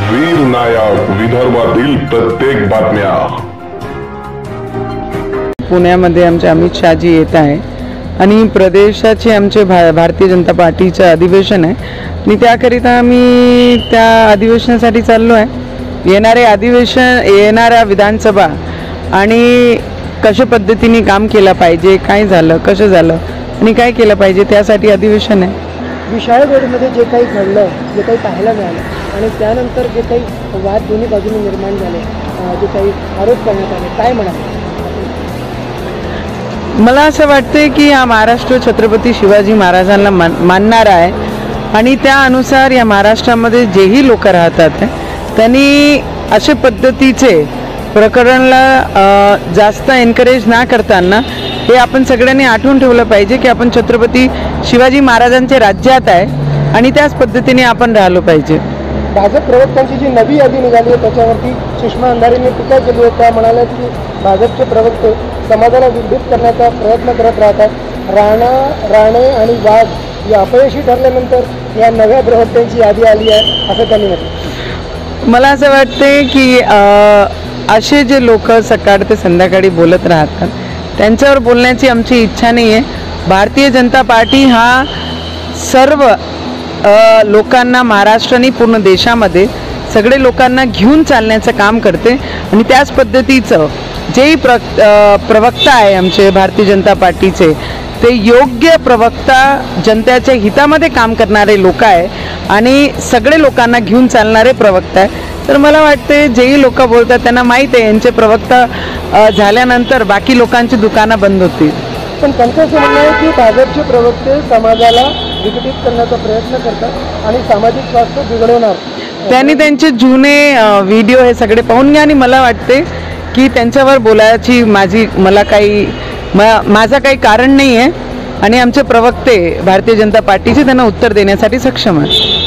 वीर नायक विदर्भातील प्रत्येक बातम्या। पुण्यामध्ये आमचे अमित शहाजी येत आहे आणि प्रदेशाचे आमचे भारतीय जनता पार्टीचे अधिवेशन आहे आणि त्याकरिता आम्ही त्या अधिवेशनासाठी चाललो आहे। येणाऱ्या विधानसभा आणि कशा पद्धतीने काम केलं पाहिजे, काय झालं, कसं झालं आणि काय केलं पाहिजे त्यासाठी अधिवेशन आहे। विशाळगडमध्ये जे काही घडलं, जे काही पाहायला मिळालं आणि त्यानंतर जे काही वाद दोन्ही बाजूने निर्माण झाले, जे काही आरोप करण्यात आले, काय म्हणाले? मला असं वाटते की हा महाराष्ट्र छत्रपती शिवाजी महाराजांना मानणारा आहे आणि त्या अनुसार या महाराष्ट्रामध्ये जेही लोक राहतात त्यांनी अशा पद्धतीचे प्रकरणला जास्त एनकरेज ना करताना हे आपण सगळ्यांनी आठवून ठेवलं पाहिजे की आपण छत्रपती शिवाजी महाराजांच्या राज्यात आहे आणि त्याच पद्धतीने आपण राहिलो पाहिजे। भाजप प्रवक्त्यांची जी नवी यादी निघाली आहे त्याच्यावरती सुषमा अंधारेंनी टीका केली आहे। त्या म्हणाल्या की भाजपचे प्रवक्ते समाजाला विभक्त करण्याचा प्रयत्न करत राहतात। राणे आणि वाघ या अपयशी ठरल्यानंतर या नव्या प्रवक्त्यांची यादी आली आहे असं त्यांनी म्हटलं। मला असं वाटते की असे जे लोक सकाळ ते संध्याकाळी बोलत राहतात त्यांच्यावर बोलण्याची आमची इच्छा नाही आहे। भारतीय जनता पार्टी हा सर्व लोकांना महाराष्ट्र आणि पूर्ण देशामध्ये सगळे लोकांना घेऊन चालण्याचं काम करते आणि त्याच पद्धतीचं जेही प्रवक्ता आहे आमचे भारतीय जनता पार्टीचे ते योग्य प्रवक्ता जनतेच्या हितामध्ये काम करणारे लोक आहे आणि सगळे लोकांना घेऊन चालणारे प्रवक्ता आहे। तर मला वाटते जेही लोक बोलतात त्यांना माहीत आहे यांचे प्रवक्ता झाल्यानंतर बाकी लोकांची दुकानं बंद होतील। पण त्यांचं असं म्हणणं आहे की भाजपचे प्रवक्ते समाजाला विघटित करण्याचा प्रयत्न करतात आणि सामाजिक स्वास्थ्य बिघडवणार। त्यांनी त्यांचे जुने व्हिडिओ हे सगळे पाहून घ्या आणि मला वाटते की त्यांच्यावर बोलायची माझा काही कारण नाही आहे आणि आमचे प्रवक्ते भारतीय जनता पार्टीचे त्यांना उत्तर देण्यासाठी सक्षम आहेत।